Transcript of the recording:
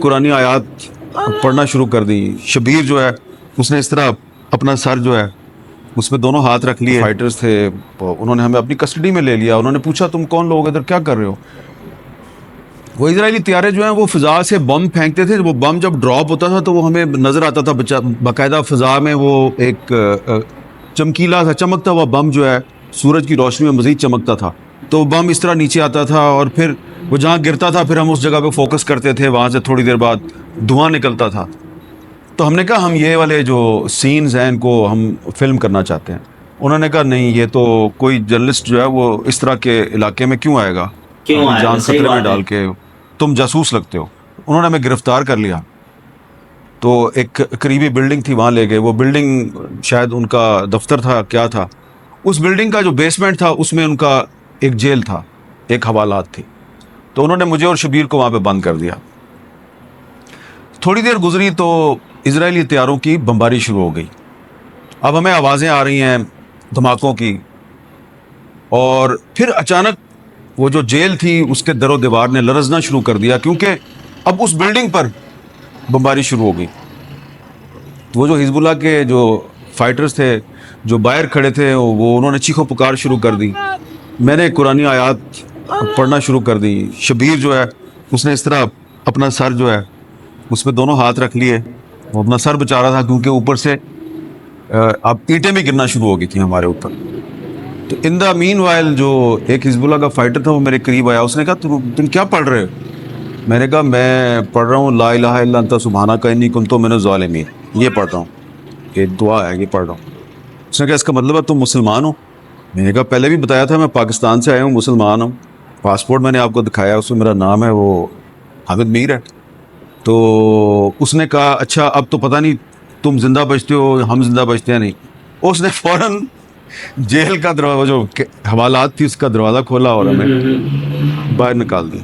قرآنی آیات پڑھنا شروع کر دی. شبیر جو ہے اس نے اس طرح اپنا سر جو ہے اس میں دونوں ہاتھ رکھ لیے. فائٹرز تھے, انہوں نے ہمیں اپنی کسٹڈی میں لے لیا. انہوں نے پوچھا تم کون لوگ ادھر کیا کر رہے ہو؟ وہ اسرائیلی طیارے جو ہیں وہ فضا سے بم پھینکتے تھے. وہ بم جب ڈراپ ہوتا تھا تو وہ ہمیں نظر آتا تھا باقاعدہ فضا میں. وہ ایک چمکیلا تھا, چمکتا ہوا بم جو ہے سورج کی روشنی میں مزید چمکتا تھا. تو بم اس طرح نیچے آتا تھا اور پھر وہ جہاں گرتا تھا پھر ہم اس جگہ پہ فوکس کرتے تھے. وہاں سے تھوڑی دیر بعد دھواں نکلتا تھا. تو ہم نے کہا ہم یہ والے جو سینز ہیں ان کو ہم فلم کرنا چاہتے ہیں. انہوں نے کہا نہیں, یہ تو کوئی جرنلسٹ جو ہے وہ اس طرح کے علاقے میں کیوں آئے گا, اپنی جان خطرے میں ڈال کے, تم جاسوس لگتے ہو. انہوں نے ہمیں گرفتار کر لیا. تو ایک قریبی بلڈنگ تھی وہاں لے گئے. وہ بلڈنگ شاید ان کا دفتر تھا, کیا تھا. اس بلڈنگ کا جو بیسمنٹ تھا اس میں ان کا ایک جیل تھا, ایک حوالات تھی. تو انہوں نے مجھے اور شبیر کو وہاں پہ بند کر دیا. تھوڑی دیر گزری تو اسرائیلی طیاروں کی بمباری شروع ہو گئی. اب ہمیں آوازیں آ رہی ہیں دھماکوں کی, اور پھر اچانک وہ جو جیل تھی اس کے در و دیوار نے لرزنا شروع کر دیا, کیونکہ اب اس بلڈنگ پر بمباری شروع ہو گئی. وہ جو حزب اللہ کے جو فائٹرز تھے جو باہر کھڑے تھے وہ انہوں نے چیخو پکار شروع کر دی. میں نے قرآنی آیات پڑھنا شروع کر دی. شبیر جو ہے اس نے اس طرح اپنا سر جو ہے اس میں دونوں ہاتھ رکھ لیے. وہ اپنا سر بچا رہا تھا کیونکہ اوپر سے اب اینٹیں بھی گرنا شروع ہو گئی تھیں ہمارے اوپر. تو ان دا مین وائل جو ایک حزب اللہ کا فائٹر تھا وہ میرے قریب آیا. اس نے کہا تم کیا پڑھ رہے ہو؟ میں نے کہا میں پڑھ رہا ہوں لا الہ الا انت سبحانک انی کنت من الظالمین, یہ پڑھ رہا ہوں, یہ دعا ہے, یہ پڑھ رہا ہوں. اس نے کہا اس کا مطلب ہے تم مسلمان ہو؟ میں نے کہا پہلے بھی بتایا تھا میں پاکستان سے آیا ہوں, مسلمان ہوں. پاسپورٹ میں نے آپ کو دکھایا, اس میں میرا نام ہے وہ حامد میر ہے. تو اس نے کہا اچھا اب تو پتہ نہیں تم زندہ بچتے ہو ہم زندہ بچتے ہیں نہیں. اس نے فوراً جیل کا دروازہ جو حوالات تھی اس کا دروازہ کھولا اور ہمیں باہر نکال دیا.